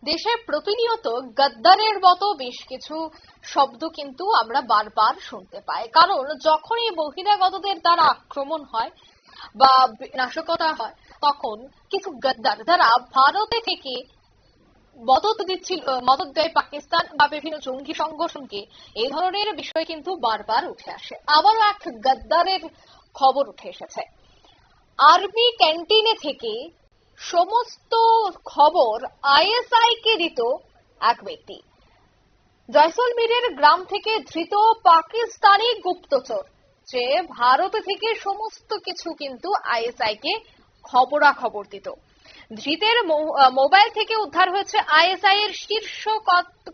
দেশে প্রতিনিয়ত গদ্দারের মতো বেশ কিছু শব্দ কিন্তু আমরা বারবার শুনতে পাই। কারণ যখনই বহিরাগতদের দ্বারা আক্রমণ হয় বা নাশকতা হয়, তখন কিছু গদ্দার যারা ভারতে থেকে মদত দেয় পাকিস্তান বা বিভিন্ন জঙ্গি সংগঠনকে, এই ধরনের বিষয় কিন্তু বারবার উঠে আসে। আবারও এক গদ্দারের খবর উঠে এসেছে। আর্মি ক্যান্টিনে থেকে সমস্ত খবর আইএসআই কে দিত এক ব্যক্তি। জয়সলমীরের গ্রাম থেকে ধৃত পাকিস্তানি গুপ্তচর, যে ভারত থেকে সমস্ত কিছু কিন্তু আইএসআই কে খবরাখবর দিত। ধৃতের মোবাইল থেকে উদ্ধার হয়েছে আইএসআই এর শীর্ষ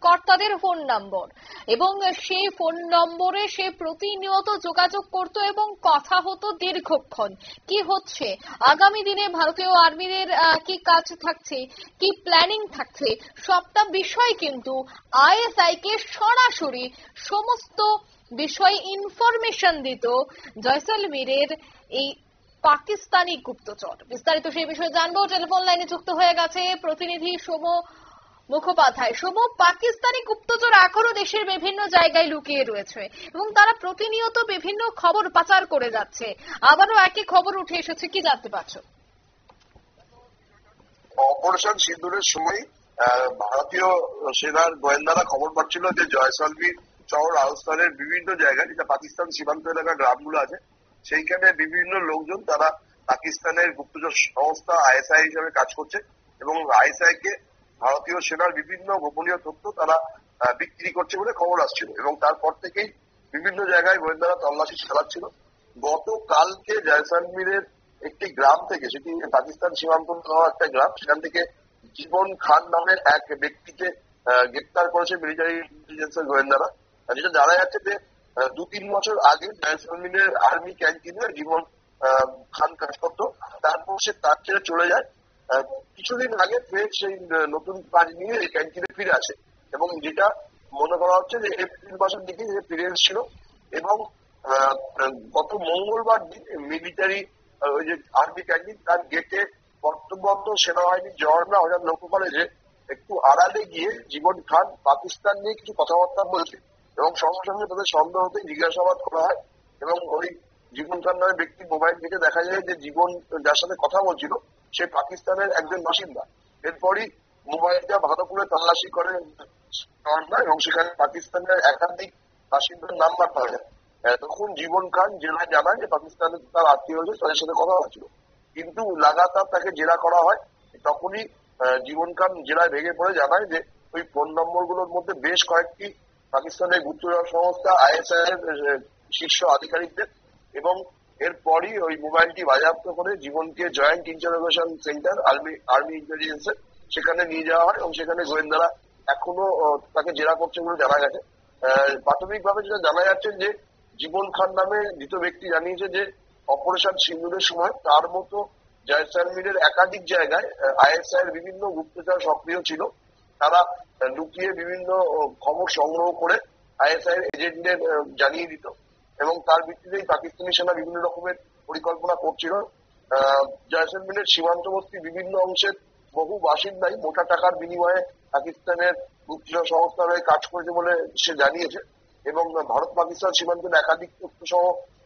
কর্তাদের ফোন নম্বর, এবং সেই ফোন নম্বরে সে প্রতিনিয়ত যোগাযোগ করত এবং কথা হতো দীর্ঘক্ষণ। কি হচ্ছে আগামী দিনে ভারতীয় আর্মিদের, কি কাজ থাকছে, কি প্ল্যানিং থাকছে, সবটা বিষয় কিন্তু আইএসআই কে সরাসরি সমস্ত বিষয় ইনফরমেশন দিত জয়সলমীরের এই পাকিস্তানি গুপ্তচর। বিস্তারিত সেই বিষয়ে জানবো। টেলিফোন লাইনে যুক্ত হয়ে গেছে প্রতিনিধি সোম মুখোপাধ্যায়। সোম, পাকিস্তানি গুপ্তচর এখনো দেশের বিভিন্ন জায়গায় লুকিয়ে রয়েছে এবং তারা প্রতিনিয়ত বিভিন্ন খবর পাচার করে যাচ্ছে। আবারও একই খবর উঠে এসেছে, কি জানতে পারছো? অপারেশন সিঁদুরের সময় ভারতীয় সেনার গোয়েন্দারা খবর পাচ্ছিল যে জয়সলমীর শহর আউসফানের বিভিন্ন জায়গায়, যেটা পাকিস্তান সীমান্ত এলাকার গ্রামগুলো আছে, সেইখানে বিভিন্ন লোকজন তারা পাকিস্তানের গুপ্তচর সংস্থা আইএসআই হিসেবে কাজ করছে এবং আইএসআই কে ভারতীয় সেনার বিভিন্ন গোপনীয় তথ্য তারা বিক্রি করছে বলে খবর আসছিল। এবং তারপর থেকেই বিভিন্ন জায়গায় গোয়েন্দারা তল্লাশি চালাচ্ছিল। গতকালকে জয়সলমীরের একটি গ্রাম থেকে, সেটি পাকিস্তান সীমান্ত একটা গ্রাম, সেখান থেকে জীবন খান নামের এক ব্যক্তিকে গ্রেপ্তার করেছে মিলিটারি ইন্টেলিজেন্সের গোয়েন্দারা। যেটা জানা যাচ্ছে যে 2-3 বছর আগে জয়সলমীরের আর্মি ক্যান্টিনে জীবন খান কাজ করতো, তারপর সে তার ছেড়ে চলে যায়। কিছুদিন আগে ফের সেই নতুন কাজ নিয়ে এই ক্যান্টিনে ফিরে আসে এবং যেটা মনে করা হচ্ছে যে এপ্রিল মাসের দিকে ফিরে এসেছিল। এবং গত মঙ্গলবার দিন মিলিটারি ওই যে আর্মি ক্যান্টিন, তার গেটে কর্তব্যরত সেনাবাহিনীর জওয়ানরা হঠাৎ লক্ষ্য করে যে একটু আড়ালে গিয়ে জীবন খান পাকিস্তান নিয়ে কিছু কথাবার্তা বলছে এবং সঙ্গে সঙ্গে তাদের সন্দেহ হতে জিজ্ঞাসাবাদ করা হয়। এবং ওই জীবন খান নামে ব্যক্তির মোবাইল থেকে দেখা যায় যে জীবন যার সাথে কথা বলছিল সে পাকিস্তানের একজন বাসিন্দা। এরপরই মোবাইলটা ভালো করে তল্লাশি করে এবং সেখানে পাকিস্তানের একাধিক বাসিন্দার নাম্বার পাওয়া যায়। তখন জীবন খান জেলায় জানায় যে পাকিস্তানের তার আত্মীয় হয়েছে, তাদের সাথে কথা হচ্ছিল। কিন্তু লাগাতার তাকে জেরা করা হয়। তখনই জীবন খান জেলায় ভেঙে পড়ে জানায় যে ওই ফোন নম্বর গুলোর মধ্যে বেশ কয়েকটি পাকিস্তানের গুপ্তচর সংস্থা আইএসআই এর শীর্ষ আধিকারিকদের। এবং এরপরই ওই মোবাইলটি বাজেয়াপ্ত করে জীবনকে জয়েন্ট ইন্টারোগেশন সেন্টার আর্মি ইন্টেলিজেন্সের সেখানে নিয়ে যাওয়া হয় এবং সেখানে গোয়েন্দারা এখনো তাকে জেরা করছে বলে জানা গেছে। প্রাথমিকভাবে যেটা জানা যাচ্ছে যে জীবন খান নামে ধৃত ব্যক্তি জানিয়েছে যে অপারেশন সিঁদুরের সময় তার মতো জয়সলমীরের একাধিক জায়গায় আইএসআই এর বিভিন্ন গুপ্তচর সক্রিয় ছিল। তারা লুকিয়ে বিভিন্ন খবর সংগ্রহ করে আইএসআই এর এজেন্টদের জানিয়ে দিত এবং তার ভিত্তিতেই পাকিস্তানি সেনা বিভিন্ন রকমের পরিকল্পনা করছিল। জয়সলমীরের সীমান্তবর্তী বিভিন্ন অংশের বহু বাসিন্দাই মোটা টাকার বিনিময়ে পাকিস্তানের গুপ্তচর সংস্থার হয়ে কাজ করেছে বলে সে জানিয়েছে। এবং ভারত পাকিস্তান সীমান্তের একাধিক তথ্য সহ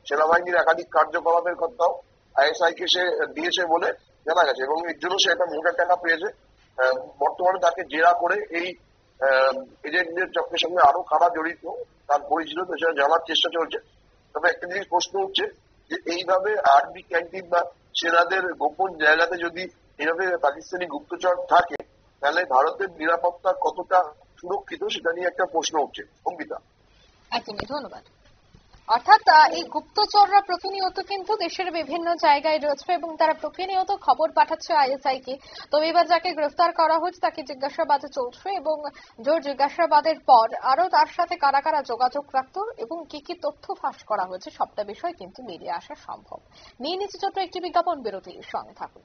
সেনাবাহিনীর একাধিক কার্যকলাপের কথাও আইএসআই কে সে দিয়েছে বলে জানা গেছে এবং এর জন্য সে একটা মোটা টাকা পেয়েছে। বর্তমানে তাকে জেরা করে এই এজেন্টদের চক্রের সঙ্গে আরো কারা জড়িত তার পরিচিত সেটা জানার চেষ্টা চলছে। তবে একটা জিনিস প্রশ্ন হচ্ছে যে এইভাবে আর্মি ক্যান্টিন বা সেনাদের গোপন জায়গাতে যদি এইভাবে পাকিস্তানি গুপ্তচর থাকে, তাহলে ভারতের নিরাপত্তা কতটা সুরক্ষিত সেটা নিয়ে একটা প্রশ্ন উঠছে। অঙ্কিতা, একদমই ধন্যবাদ। অর্থাৎ এই গুপ্তচররা প্রতিনিয়ত কিন্তু দেশের বিভিন্ন জায়গায় রয়েছে এবং তারা প্রতিনিয়ত খবর পাঠাচ্ছে আইএসআই কে। তবে এবার যাকে গ্রেফতার করা হয়েছে তাকে জিজ্ঞাসাবাদে চলছে এবং জোর জিজ্ঞাসাবাদের পর আরো তার সাথে কারা কারা যোগাযোগ রাখত এবং কি কি তথ্য ফাঁস করা হয়েছে সবটা বিষয় কিন্তু বেরিয়ে আসা সম্ভব। নিয়ে নিচ্ছে ছোট্ট একটি বিজ্ঞাপন বিরতির সঙ্গে থাকুন।